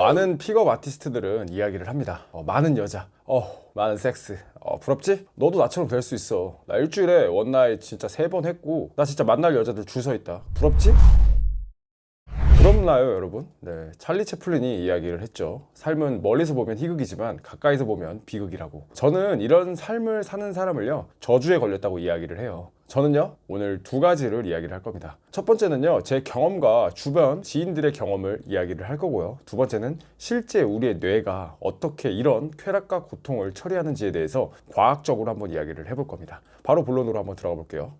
많은 픽업 아티스트들은 이야기를 합니다. 많은 여자, 많은 섹스. 부럽지? 너도 나처럼 될 수 있어. 나 일주일에 원나잇 진짜 3번 했고 나 진짜 만날 여자들 줄 서 있다. 부럽지? 부럽나요, 여러분? 네, 찰리 채플린이 이야기를 했죠. 삶은 멀리서 보면 희극이지만 가까이서 보면 비극이라고. 저는 이런 삶을 사는 사람을요, 저주에 걸렸다고 이야기를 해요. 저는요, 오늘 2가지를 이야기를 할 겁니다. 첫 번째는요, 제 경험과 주변 지인들의 경험을 이야기를 할 거고요. 두 번째는 실제 우리의 뇌가 어떻게 이런 쾌락과 고통을 처리하는지에 대해서 과학적으로 한번 이야기를 해볼 겁니다. 바로 본론으로 한번 들어가 볼게요.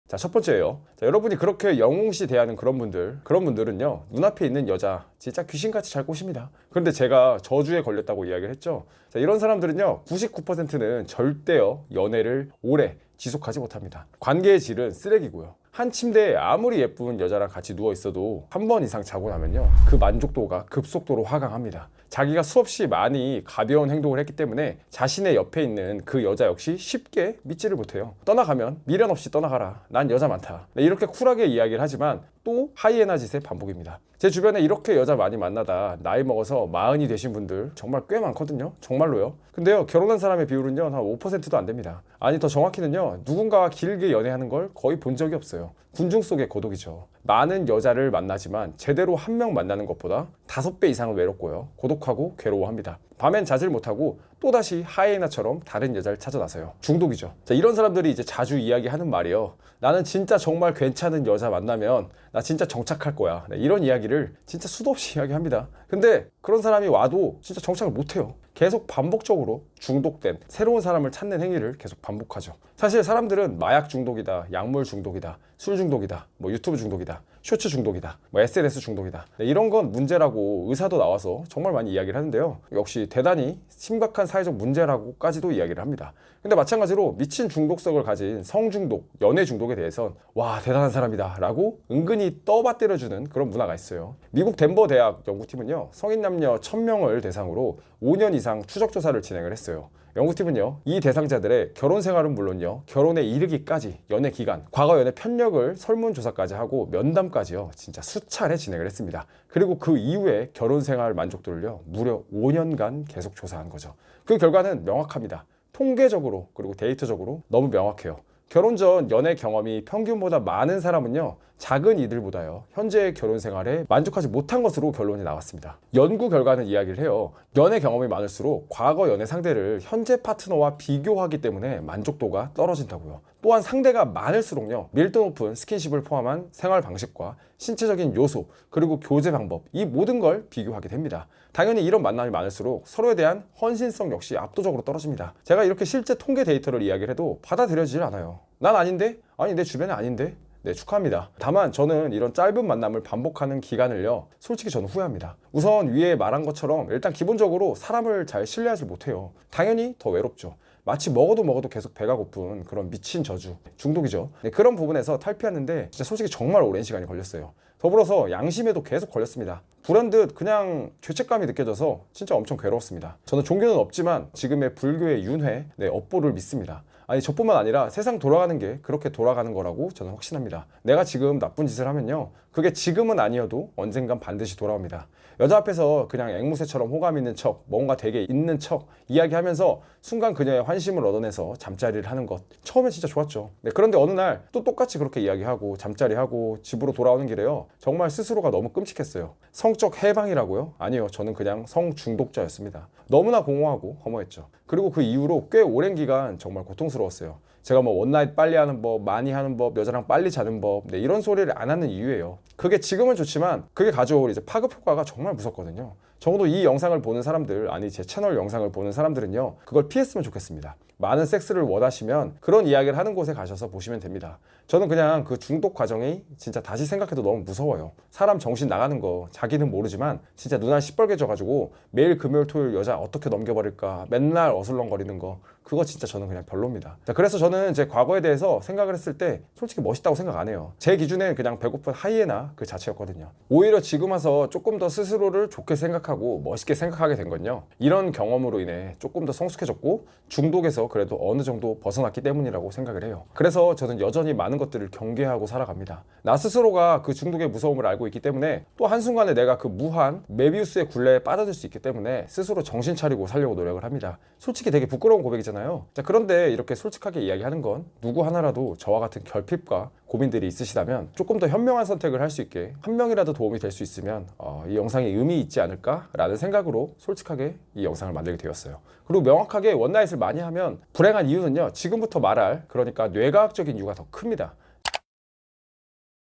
자, 첫 번째예요. 자, 여러분이 그렇게 영웅시 대하는 그런 분들은요, 눈앞에 있는 여자 진짜 귀신같이 잘 꼬십니다. 그런데 제가 저주에 걸렸다고 이야기를 했죠. 자, 이런 사람들은요, 99%는 절대요, 연애를 오래 지속하지 못합니다. 관계의 질은 쓰레기고요. 한 침대에 아무리 예쁜 여자랑 같이 누워 있어도 한 번 이상 자고 나면요, 그 만족도가 급속도로 하강합니다. 자기가 수없이 많이 가벼운 행동을 했기 때문에 자신의 옆에 있는 그 여자 역시 쉽게 믿지를 못해요. 떠나가면 미련 없이 떠나가라. 난 여자 많다. 네, 이렇게 쿨하게 이야기를 하지만 또 하이에나 짓의 반복입니다. 제 주변에 이렇게 여자 많이 만나다 나이 먹어서 40이 되신 분들 정말 꽤 많거든요. 정말로요. 근데요, 결혼한 사람의 비율은요, 한 5%도 안 됩니다. 아니, 더 정확히는요, 누군가와 길게 연애하는 걸 거의 본 적이 없어요. 군중 속의 고독이죠. 많은 여자를 만나지만 제대로 한 명 만나는 것보다 5배 이상은 외롭고요, 고독하고 괴로워합니다. 밤엔 자질 못하고 또다시 하이에나처럼 다른 여자를 찾아 나서요. 중독이죠. 자, 이런 사람들이 이제 자주 이야기하는 말이요, 나는 진짜 정말 괜찮은 여자 만나면 나 진짜 정착할 거야. 네, 이런 이야기를 진짜 수도 없이 이야기합니다. 근데 그런 사람이 와도 진짜 정착을 못해요. 계속 반복적으로 중독된 새로운 사람을 찾는 행위를 계속 반복하죠. 사실 사람들은 마약 중독이다, 약물 중독이다, 술 중독이다, 유튜브 중독이다, 쇼츠 중독이다, SNS 중독이다, 네, 이런 건 문제라고 의사도 나와서 정말 많이 이야기를 하는데요, 역시 대단히 심각한 사회적 문제라고까지도 이야기를 합니다. 근데 마찬가지로 미친 중독성을 가진 성중독, 연애 중독에 대해선 와, 대단한 사람이다 라고 은근히 떠받들여주는 그런 문화가 있어요. 미국 덴버 대학 연구팀은요, 성인 남녀 1000명을 대상으로 5년 이상 추적 조사를 진행을 했어요. 연구팀은요, 이 대상자들의 결혼 생활은 물론요, 결혼에 이르기까지 연애 기간, 과거 연애 편력을 설문조사까지 하고 면담까지요, 진짜 수차례 진행을 했습니다. 그리고 그 이후에 결혼 생활 만족도를요, 무려 5년간 계속 조사한 거죠. 그 결과는 명확합니다. 통계적으로 그리고 데이터적으로 너무 명확해요. 결혼 전 연애 경험이 평균보다 많은 사람은요, 작은 이들보다요, 현재의 결혼 생활에 만족하지 못한 것으로 결론이 나왔습니다. 연구 결과는 이야기를 해요. 연애 경험이 많을수록 과거 연애 상대를 현재 파트너와 비교하기 때문에 만족도가 떨어진다고요. 또한 상대가 많을수록요, 밀도 높은 스킨십을 포함한 생활 방식과 신체적인 요소, 그리고 교제 방법, 이 모든 걸 비교하게 됩니다. 당연히 이런 만남이 많을수록 서로에 대한 헌신성 역시 압도적으로 떨어집니다. 제가 이렇게 실제 통계 데이터를 이야기를 해도 받아들여지질 않아요. 난 아닌데? 아니, 내 주변에 아닌데? 네, 축하합니다. 다만 저는 이런 짧은 만남을 반복하는 기간을요, 솔직히 저는 후회합니다. 우선 위에 말한 것처럼 일단 기본적으로 사람을 잘 신뢰하지 못해요. 당연히 더 외롭죠. 마치 먹어도 계속 배가 고픈 그런 미친 저주, 중독이죠. 네, 그런 부분에서 탈피하는데 진짜 솔직히 정말 오랜 시간이 걸렸어요. 더불어서 양심에도 계속 걸렸습니다. 불현듯 그냥 죄책감이 느껴져서 진짜 엄청 괴로웠습니다. 저는 종교는 없지만 지금의 불교의 윤회, 네, 업보를 믿습니다. 아니, 저뿐만 아니라 세상 돌아가는 게 그렇게 돌아가는 거라고 저는 확신합니다. 내가 지금 나쁜 짓을 하면요, 그게 지금은 아니어도 언젠간 반드시 돌아옵니다. 여자 앞에서 그냥 앵무새처럼 호감 있는 척, 뭔가 되게 있는 척 이야기하면서 순간 그녀의 환심을 얻어내서 잠자리를 하는 것, 처음엔 진짜 좋았죠. 네, 그런데 어느 날 또 똑같이 그렇게 이야기하고 잠자리하고 집으로 돌아오는 길에요, 정말 스스로가 너무 끔찍했어요. 성적 해방이라고요? 아니요, 저는 그냥 성중독자였습니다. 너무나 공허하고 허무했죠. 그리고 그 이후로 꽤 오랜 기간 정말 고통스러웠어요. 제가 원나잇 빨리 하는 법, 많이 하는 법, 여자랑 빨리 자는 법, 네, 이런 소리를 안 하는 이유예요. 그게 지금은 좋지만 그게 가져올 이제 파급 효과가 정말 무섭거든요. 적어도 이 영상을 보는 사람들, 아니 제 채널 영상을 보는 사람들은요, 그걸 피했으면 좋겠습니다. 많은 섹스를 원하시면 그런 이야기를 하는 곳에 가셔서 보시면 됩니다. 저는 그냥 그 중독 과정이 진짜 다시 생각해도 너무 무서워요. 사람 정신 나가는 거 자기는 모르지만 진짜 눈알 시뻘개져가지고 매일 금요일 토요일 여자 어떻게 넘겨버릴까 맨날 어슬렁거리는 거, 그거 진짜 저는 그냥 별로입니다. 자, 그래서 저는 저는 제 과거에 대해서 생각을 했을 때 솔직히 멋있다고 생각 안 해요. 제 기준엔 그냥 배고픈 하이에나 그 자체였거든요. 오히려 지금 와서 조금 더 스스로를 좋게 생각하고 멋있게 생각하게 된 건요, 이런 경험으로 인해 조금 더 성숙해졌고 중독에서 그래도 어느 정도 벗어났기 때문이라고 생각을 해요. 그래서 저는 여전히 많은 것들을 경계하고 살아갑니다. 나 스스로가 그 중독의 무서움을 알고 있기 때문에 또 한순간에 내가 그 무한 메비우스의 굴레에 빠져들 수 있기 때문에 스스로 정신 차리고 살려고 노력을 합니다. 솔직히 되게 부끄러운 고백이잖아요. 자, 그런데 이렇게 솔직하게 이야기하는 건 누구 하나라도 저와 같은 결핍과 고민들이 있으시다면 조금 더 현명한 선택을 할 수 있게 한 명이라도 도움이 될 수 있으면 이 영상에 의미 있지 않을까라는 생각으로 솔직하게 이 영상을 만들게 되었어요. 그리고 명확하게 원나잇을 많이 하면 불행한 이유는요, 지금부터 말할, 그러니까 뇌과학적인 이유가 더 큽니다.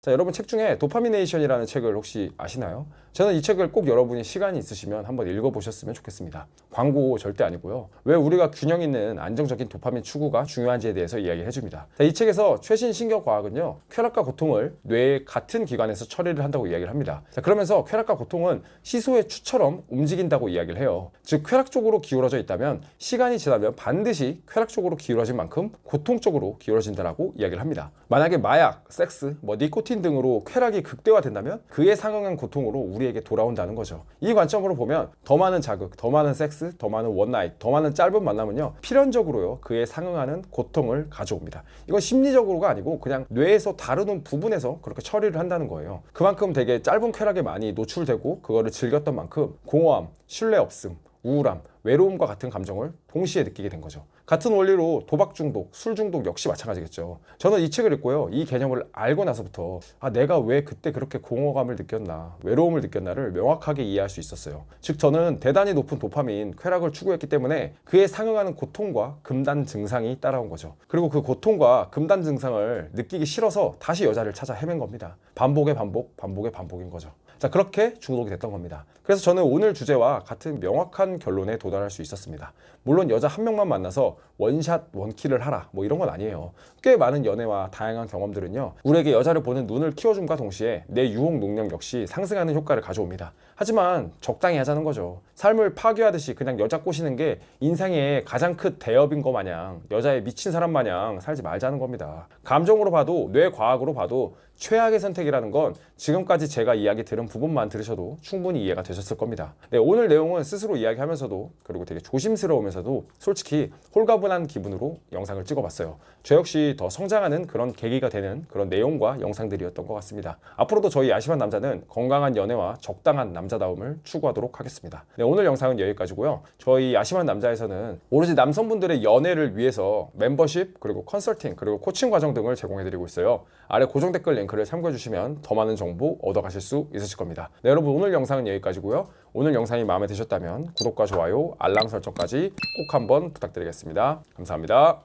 자, 여러분 책 중에 도파미네이션이라는 책을 혹시 아시나요? 저는 이 책을 꼭 여러분이 시간이 있으시면 한번 읽어보셨으면 좋겠습니다. 광고 절대 아니고요. 왜 우리가 균형 있는 안정적인 도파민 추구가 중요한지에 대해서 이야기를 해줍니다. 자, 이 책에서 최신 신경과학은요, 쾌락과 고통을 뇌의 같은 기관에서 처리를 한다고 이야기를 합니다. 자, 그러면서 쾌락과 고통은 시소의 추처럼 움직인다고 이야기를 해요. 즉 쾌락 쪽으로 기울어져 있다면 시간이 지나면 반드시 쾌락 쪽으로 기울어진 만큼 고통 쪽으로 기울어진다라고 이야기를 합니다. 만약에 마약, 섹스, 니코틴 등으로 쾌락이 극대화된다면 그에 상응한 고통으로 우리에게 돌아온다는 거죠. 이 관점으로 보면 더 많은 자극, 더 많은 섹스, 더 많은 원나잇, 더 많은 짧은 만남은요, 필연적으로요 그에 상응하는 고통을 가져옵니다. 이건 심리적으로가 아니고 그냥 뇌에서 다루는 부분에서 그렇게 처리를 한다는 거예요. 그만큼 되게 짧은 쾌락에 많이 노출되고 그거를 즐겼던 만큼 공허함, 신뢰 없음, 우울함, 외로움과 같은 감정을 동시에 느끼게 된 거죠. 같은 원리로 도박 중독, 술 중독 역시 마찬가지겠죠. 저는 이 책을 읽고요, 이 개념을 알고 나서부터 내가 왜 그때 그렇게 공허감을 느꼈나, 외로움을 느꼈나를 명확하게 이해할 수 있었어요. 즉 저는 대단히 높은 도파민, 쾌락을 추구했기 때문에 그에 상응하는 고통과 금단 증상이 따라온 거죠. 그리고 그 고통과 금단 증상을 느끼기 싫어서 다시 여자를 찾아 헤맨 겁니다. 반복의 반복, 반복의 반복인 거죠. 자, 그렇게 중독이 됐던 겁니다. 그래서 저는 오늘 주제와 같은 명확한 결론에 도달할 수 있었습니다. 물론 여자 한 명만 만나서 원샷 원킬을 하라 이런 건 아니에요. 꽤 많은 연애와 다양한 경험들은요, 우리에게 여자를 보는 눈을 키워줌과 동시에 내 유혹 능력 역시 상승하는 효과를 가져옵니다. 하지만 적당히 하자는 거죠. 삶을 파괴하듯이 그냥 여자 꼬시는 게 인생의 가장 큰 대업인 거 마냥, 여자에 미친 사람 마냥 살지 말자는 겁니다. 감정으로 봐도, 뇌과학으로 봐도 최악의 선택이라는 건 지금까지 제가 이야기 들은 부분만 들으셔도 충분히 이해가 되셨을 겁니다. 네, 오늘 내용은 스스로 이야기하면서도, 그리고 되게 조심스러우면서도 솔직히 홀가분한 기분으로 영상을 찍어봤어요. 저 역시 더 성장하는 그런 계기가 되는 그런 내용과 영상들이었던 것 같습니다. 앞으로도 저희 야심한 남자는 건강한 연애와 적당한 남자다움을 추구하도록 하겠습니다. 네, 오늘 영상은 여기까지고요. 저희 야심한 남자에서는 오로지 남성분들의 연애를 위해서 멤버십, 그리고 컨설팅, 그리고 코칭 과정 등을 제공해드리고 있어요. 아래 고정 댓글 링크를 참고해주시면 더 많은 정보 얻어가실 수 있으실 겁니다. 네, 여러분 오늘 영상은 여기까지고요. 오늘 영상이 마음에 드셨다면 구독과 좋아요, 알람 설정까지 꼭 한번 부탁드리겠습니다. 감사합니다.